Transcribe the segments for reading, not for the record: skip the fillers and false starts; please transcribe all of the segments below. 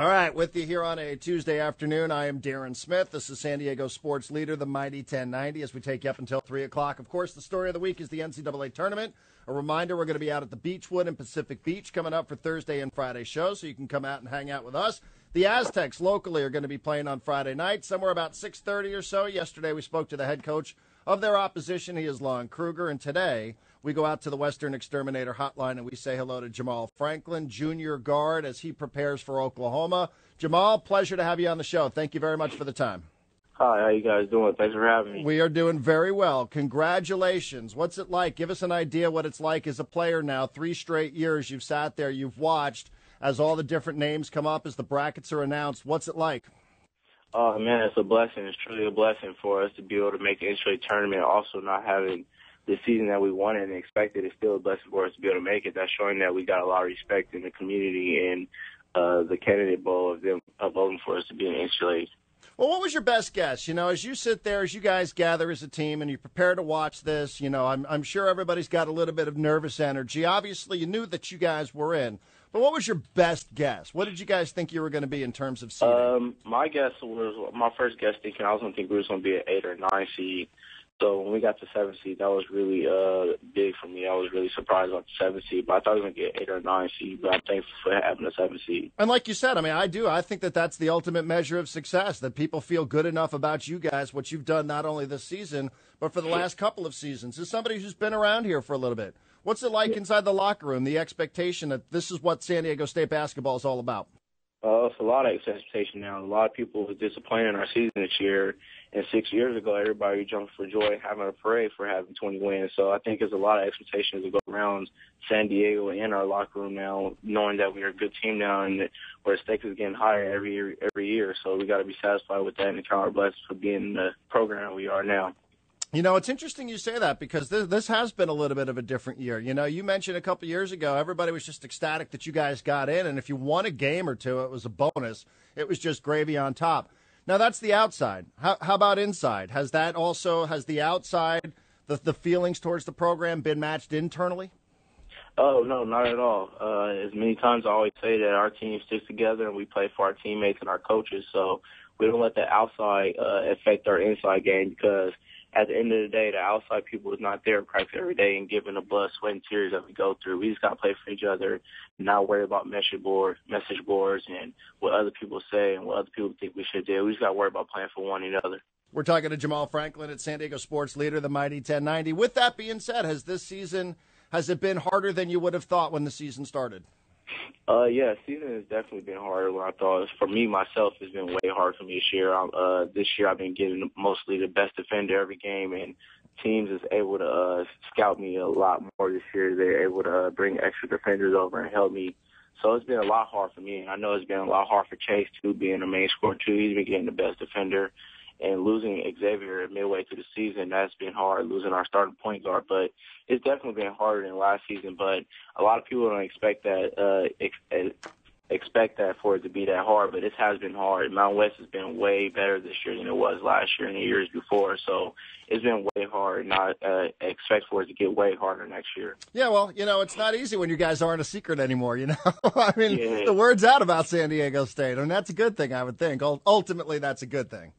All right, with you here on a Tuesday afternoon, I am Darren Smith. This is San Diego Sports Leader, the Mighty 1090, as we take you up until 3 o'clock. Of course, the story of the week is the NCAA tournament. A reminder, we're going to be out at the Beechwood in Pacific Beach coming up for Thursday and Friday shows, so you can come out and hang out with us. The Aztecs locally are going to be playing on Friday night, somewhere about 6:30 or so. Yesterday we spoke to the head coach of their opposition. He is Lon Kruger, and today we go out to the Western Exterminator Hotline and we say hello to Jamaal Franklin, junior guard, as he prepares for Oklahoma. Jamaal, pleasure to have you on the show. Thank you very much for the time. Hi, how you guys doing? Thanks for having me. We are doing very well. Congratulations. What's it like? Give us an idea what it's like as a player now. 3 straight years you've sat there, you've watched as all the different names come up, as the brackets are announced. What's it like? Oh, man, it's a blessing. It's truly a blessing for us to be able to make the NCAA tournament. Also, not having the season that we wanted and expected is still a blessing for us to be able to make it. That's showing that we got a lot of respect in the community and the candidate bowl of them voting for us to be in the NCAA. Well, what was your best guess? You know, as you sit there, as you guys gather as a team and you prepare to watch this, you know, I'm sure everybody's got a little bit of nervous energy. Obviously, you knew that you guys were in. But what was your best guess? What did you guys think you were going to be in terms of seeding? My first guess thinking I was going to think we was going to be an 8 or 9 seed. So when we got to 7 seed, that was really big for me. I was really surprised about the 7 seed, but I thought we were going to get 8 or 9 seed. But I'm thankful for having a 7 seed. And like you said, I mean, I think that that's the ultimate measure of success, that people feel good enough about you guys, what you've done not only this season, but for the last couple of seasons. As somebody who's been around here for a little bit, what's it like inside the locker room, the expectation that this is what San Diego State basketball is all about? It's a lot of expectation now. A lot of people were disappointed in our season this year. And 6 years ago, everybody jumped for joy having a parade for having 20 wins. So I think there's a lot of expectations that go around San Diego and our locker room now, knowing that we are a good team now and that our stakes is getting higher every year. So we got to be satisfied with that and count our blessings for being the program we are now. You know, it's interesting you say that because this has been a little bit of a different year. You know, you mentioned a couple years ago, everybody was just ecstatic that you guys got in, and if you won a game or two, it was a bonus. It was just gravy on top. Now, that's the outside. How about inside? Has the outside, the feelings towards the program been matched internally? Oh, no, not at all. As many times I always say that our team sticks together and we play for our teammates and our coaches, so we don't let the outside affect our inside game because at the end of the day, the outside people is not there practice every day and giving the blood, sweat, and tears that we go through. We just got to play for each other, not worry about message boards and what other people say and what other people think we should do. We just got to worry about playing for one another. We're talking to Jamaal Franklin at San Diego Sports Leader, the Mighty 1090. With that being said, has it been harder than you would have thought when the season started? Yeah, season has definitely been harder than I thought. For me, myself, it's been way hard for me this year. This year I've been getting mostly the best defender every game, and teams is able to scout me a lot more this year. They're able to bring extra defenders over and help me. So it's been a lot hard for me, and I know it's been a lot hard for Chase, too, being the main scorer, too. He's been getting the best defender. And losing Xavier midway through the season, that's been hard, losing our starting point guard. But it's definitely been harder than last season. But a lot of people don't expect that for it to be that hard. But it has been hard. Mountain West has been way better this year than it was last year and the years before. So it's been way hard. Not expect for it to get way harder next year. Yeah, well, you know, it's not easy when you guys aren't a secret anymore, you know. I mean, The word's out about San Diego State, and that's a good thing, I would think. Ultimately, that's a good thing.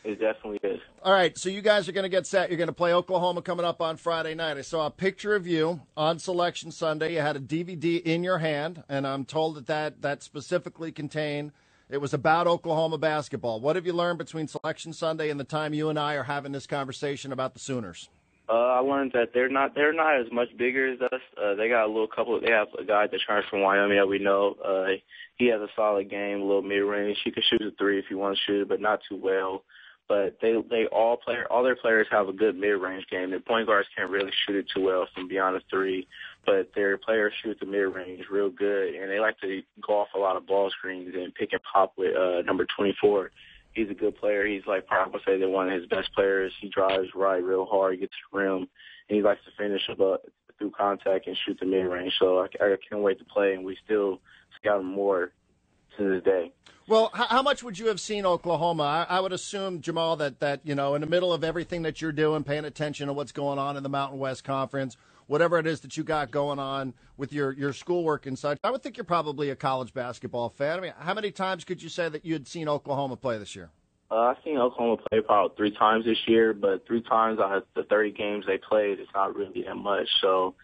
It definitely is. All right, so you guys are going to get set. You're going to play Oklahoma coming up on Friday night. I saw a picture of you on Selection Sunday. You had a DVD in your hand, and I'm told that specifically contained, it was about Oklahoma basketball. What have you learned between Selection Sunday and the time you and I are having this conversation about the Sooners? I learned that they're not as much bigger as us. They have a guy that transferred from Wyoming that we know. He has a solid game, a little mid-range. He can shoot a three if he wants to shoot it, but not too well. But all their players have a good mid-range game. Their point guards can't really shoot it too well from beyond the three, but their players shoot the mid-range real good, and they like to go off a lot of ball screens and pick and pop with number 24. He's a good player. He's probably say they're one of his best players. He drives right real hard. He gets to the rim, and he likes to finish through contact and shoot the mid-range. So I can't wait to play, and we still scout him more to this day. Well, how much would you have seen Oklahoma? I would assume, Jamaal, that you know, in the middle of everything that you're doing, paying attention to what's going on in the Mountain West Conference, whatever it is that you got going on with your schoolwork and such, I would think you're probably a college basketball fan. I mean, how many times could you say that you had seen Oklahoma play this year? I've seen Oklahoma play about 3 times this year, but 3 times out of the 30 games they played, it's not really that much. So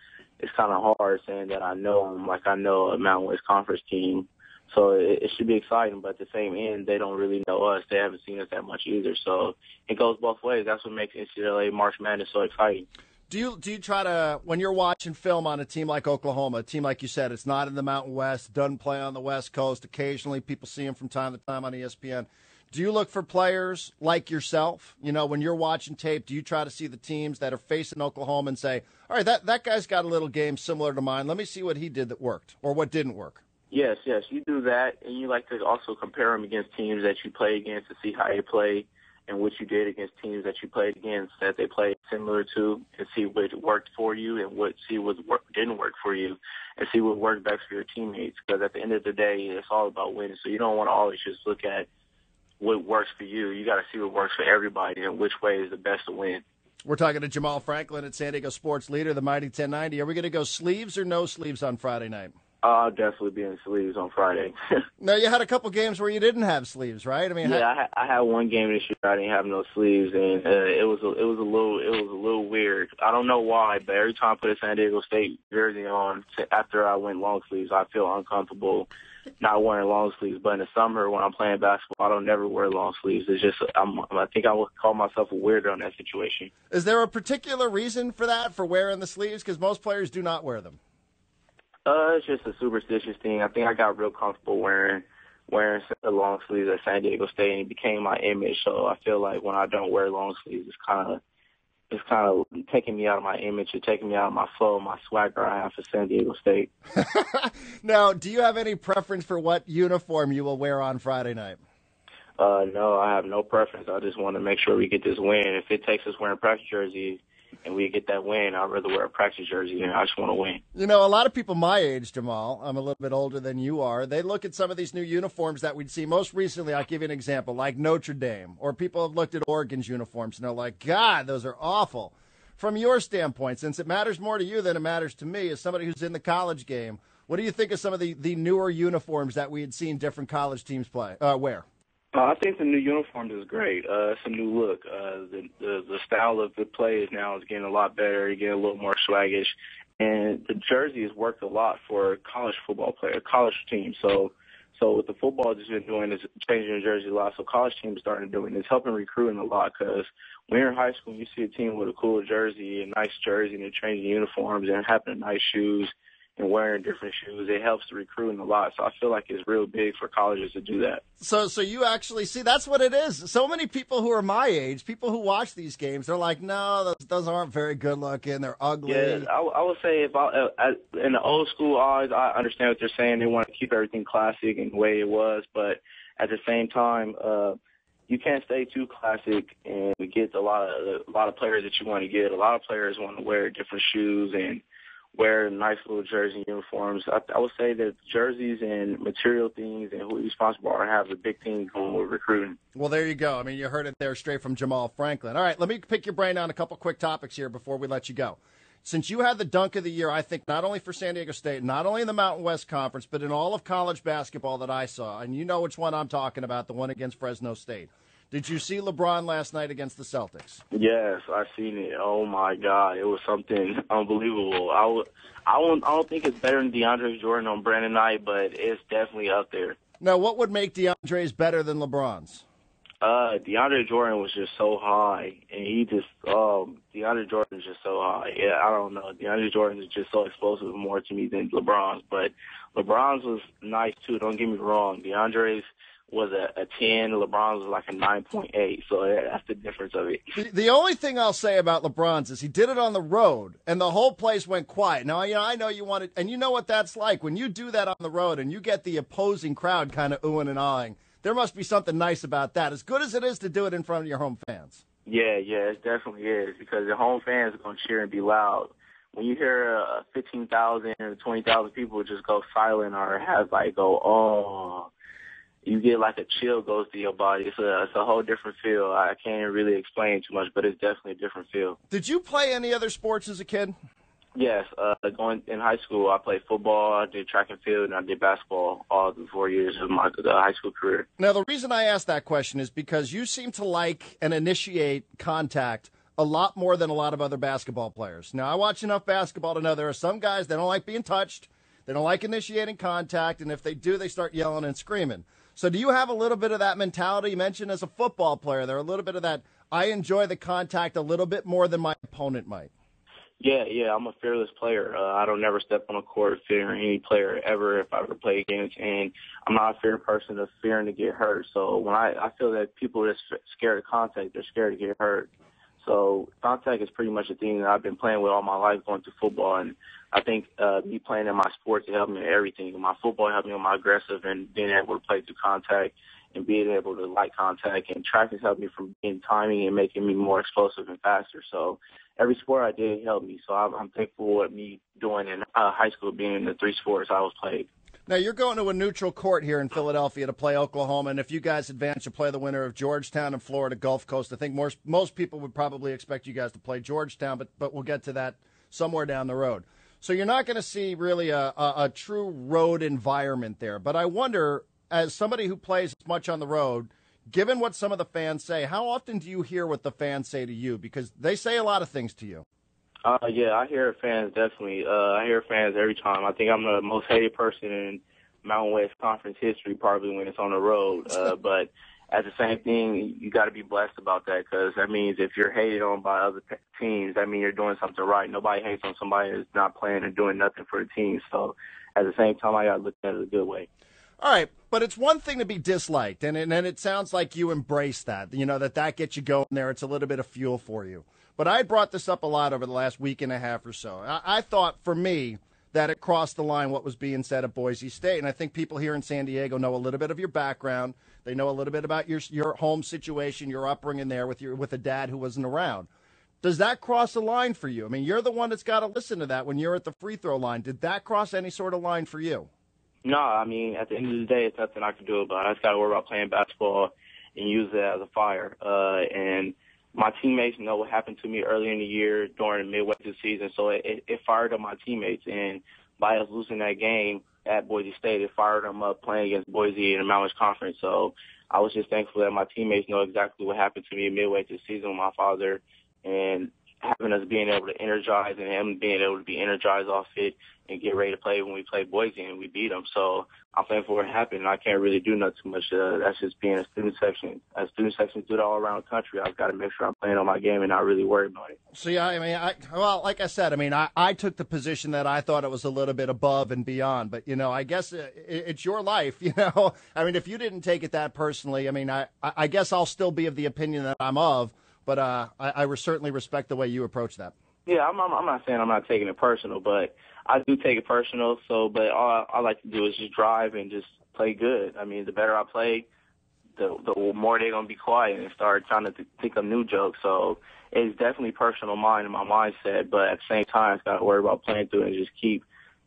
it's kind of hard saying that I know them like I know a Mountain West Conference team. So it should be exciting, but at the same end, they don't really know us. They haven't seen us that much either. So it goes both ways. That's what makes NCAA March Madness so exciting. Do you try to, when you're watching film on a team like Oklahoma, a team like you said, it's not in the Mountain West, doesn't play on the West Coast, occasionally people see them from time to time on ESPN. Do you look for players like yourself? You know, when you're watching tape, do you try to see the teams that are facing Oklahoma and say, all right, that guy's got a little game similar to mine. Let me see what he did that worked or what didn't work. Yes, you do that, and you like to also compare them against teams that you play against to see how they play and what you did against teams that you played against that they played similar to, and see what worked for you and see what didn't work for you, and see what worked best for your teammates. Because at the end of the day, it's all about winning. So you don't want to always just look at what works for you. You got to see what works for everybody and which way is the best to win. We're talking to Jamaal Franklin at San Diego Sports Leader, the Mighty 1090. Are we going to go sleeves or no sleeves on Friday night? I'll definitely be in sleeves on Friday. No, you had a couple games where you didn't have sleeves, right? I mean, yeah, I had one game this year I didn't have no sleeves, and it was a little weird. I don't know why, but every time I put a San Diego State jersey on after I went long sleeves, I feel uncomfortable not wearing long sleeves. But in the summer when I'm playing basketball, I don't never wear long sleeves. It's just I think I would call myself a weirdo in that situation. Is there a particular reason for that, for wearing the sleeves? Because most players do not wear them. It's just a superstitious thing. I think I got real comfortable wearing the long sleeves at San Diego State, and it became my image. So I feel like when I don't wear long sleeves, it's kind of taking me out of my image and taking me out of my flow, my swagger I have for San Diego State. Now, do you have any preference for what uniform you will wear on Friday night? No, I have no preference. I just want to make sure we get this win. If it takes us wearing practice jerseys and we get that win, I'd rather wear a practice jersey, and I just want to win. You know, a lot of people my age, Jamaal, I'm a little bit older than you are, they look at some of these new uniforms that we'd see. Most recently, I'll give you an example, like Notre Dame, or people have looked at Oregon's uniforms, and they're like, God, those are awful. From your standpoint, since it matters more to you than it matters to me, as somebody who's in the college game, what do you think of some of the newer uniforms that we had seen different college teams wear? I think the new uniforms is great. It's a new look. The style of the play now is getting a lot better, getting a little more swaggish, and the jersey has worked a lot for college football players, college teams. So what the football has been doing is changing the jersey a lot. So college teams starting doing it's helping recruiting a lot, because when you're in high school and you see a team with a cool jersey, a nice jersey, and they're changing uniforms and having nice shoes and wearing different shoes, it helps the recruiting a lot. So I feel like it's real big for colleges to do that. So you actually see that's what it is. So many people who are my age, people who watch these games, they're like, no, those aren't very good looking. They're ugly. Yeah, I would say if in the old school eyes, I understand what they're saying. They want to keep everything classic and the way it was, but at the same time, you can't stay too classic and get a lot of players that you want to get. A lot of players want to wear different shoes and wear nice little jersey uniforms. I would say that jerseys and material things and who you're responsible are have a big thing going with recruiting. Well, there you go. I mean, you heard it there straight from Jamaal Franklin. All right, let me pick your brain on a couple quick topics here before we let you go. Since you had the dunk of the year, I think not only for San Diego State, not only in the Mountain West Conference, but in all of college basketball that I saw, and you know which one I'm talking about, the one against Fresno State. Did you see LeBron last night against the Celtics? Yes, I seen it. Oh my God, it was something unbelievable. I don't think it's better than DeAndre Jordan on Brandon Knight, but it's definitely up there. Now, what would make DeAndre's better than LeBron's? DeAndre Jordan was just so high, and DeAndre Jordan is just so high. Yeah, I don't know. DeAndre Jordan is just so explosive more to me than LeBron's, but LeBron's was nice too. Don't get me wrong. DeAndre's was a 10, LeBron's was like a 9.8, so that's the difference of it. The only thing I'll say about LeBron's is he did it on the road, and the whole place went quiet. Now, I know you want it, and you know what that's like. When you do that on the road and you get the opposing crowd kind of oohing and ahhing, there must be something nice about that, as good as it is to do it in front of your home fans. Yeah, it definitely is, because the home fans are going to cheer and be loud. When you hear 15,000 or 20,000 people just go silent or oh, you get like a chill goes to your body. It's a whole different feel. I can't really explain too much, but it's definitely a different feel. Did you play any other sports as a kid? Yes, going in high school, I played football, I did track and field, and I did basketball all the 4 years of my high school career. Now, the reason I ask that question is because you seem to like and initiate contact a lot more than a lot of other basketball players. Now, I watch enough basketball to know there are some guys that don't like being touched, they don't like initiating contact, and if they do, they start yelling and screaming. So do you have a little bit of that mentality? You mentioned as a football player, there a little bit of that, I enjoy the contact a little bit more than my opponent might. Yeah, I'm a fearless player. I don't never step on a court fearing any player ever if I ever play against, and I'm not a fear person of fearing to get hurt. So when I feel that people are just scared of contact, they're scared to get hurt. So contact is pretty much a thing that I've been playing with all my life going through football, and I think me playing in my sports helped me in everything. My football helped me with my aggressive and being able to play through contact and being able to like contact, and track has helped me from being timing and making me more explosive and faster. So every sport I did helped me. So I'm thankful for what me doing in high school, being in the 3 sports I was played. Now, you're going to a neutral court here in Philadelphia to play Oklahoma, and if you guys advance, you'll play the winner of Georgetown and Florida Gulf Coast. I think most people would probably expect you guys to play Georgetown, but we'll get to that somewhere down the road. So you're not going to see really a true road environment there. But I wonder, as somebody who plays much on the road, given what some of the fans say, how often do you hear what the fans say to you? Because they say a lot of things to you. Yeah, I hear fans definitely. I hear fans every time. I think I'm the most hated person in Mountain West Conference history, probably when it's on the road. But at the same thing, you got to be blessed about that, because that means if you're hated on by other teams, that means you're doing something right. Nobody hates on somebody that's not playing and doing nothing for the team. So at the same time, I got to look at it a good way. All right, but it's one thing to be disliked, and it sounds like you embrace that, that gets you going there. It's a little bit of fuel for you. But I brought this up a lot over the last week and a half or so. I thought, for me, that it crossed the line what was being said at Boise State, and I think people here in San Diego know a little bit of your background. They know a little bit about your home situation, your upbringing there with a dad who wasn't around. Does that cross a line for you? I mean, you're the one that's got to listen to that when you're at the free throw line. Did that cross any sort of line for you? No, I mean, at the end of the day, it's nothing I can do about it. I just got to worry about playing basketball and use it as a fire. And my teammates know what happened to me early in the year during the midway through the season, so it fired up my teammates. And by us losing that game at Boise State, it fired them up playing against Boise in the Mountain West Conference. So I was just thankful that my teammates know exactly what happened to me midway through the season with my father, and having us being able to energize and him being able to be energized off it and get ready to play when we play Boise and we beat them. So I'm thankful for it happened. I can't really do nothing too much. That's just being a student section. As student sections do it all around the country, I've got to make sure I'm playing on my game and not really worry about it. So, yeah, I mean, like I said, I took the position that I thought it was a little bit above and beyond. But, I guess it's your life, I mean, if you didn't take it that personally, I guess I'll still be of the opinion that I'm of. But I certainly respect the way you approach that. Yeah, I'm not saying I'm not taking it personal, but I do take it personal. But all I like to do is just drive and just play good. I mean, the better I play, the more they're going to be quiet and start trying to think of new jokes. So it's definitely personal mine and my mindset. But at the same time, I've got to worry about playing through it and just keep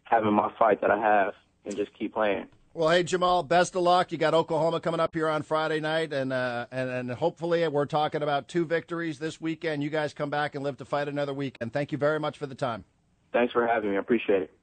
having my fight that I have and just keep playing. Well, hey, Jamaal, best of luck. You got Oklahoma coming up here on Friday night, and hopefully we're talking about 2 victories this weekend. You guys come back and live to fight another weekend. Thank you very much for the time. Thanks for having me. I appreciate it.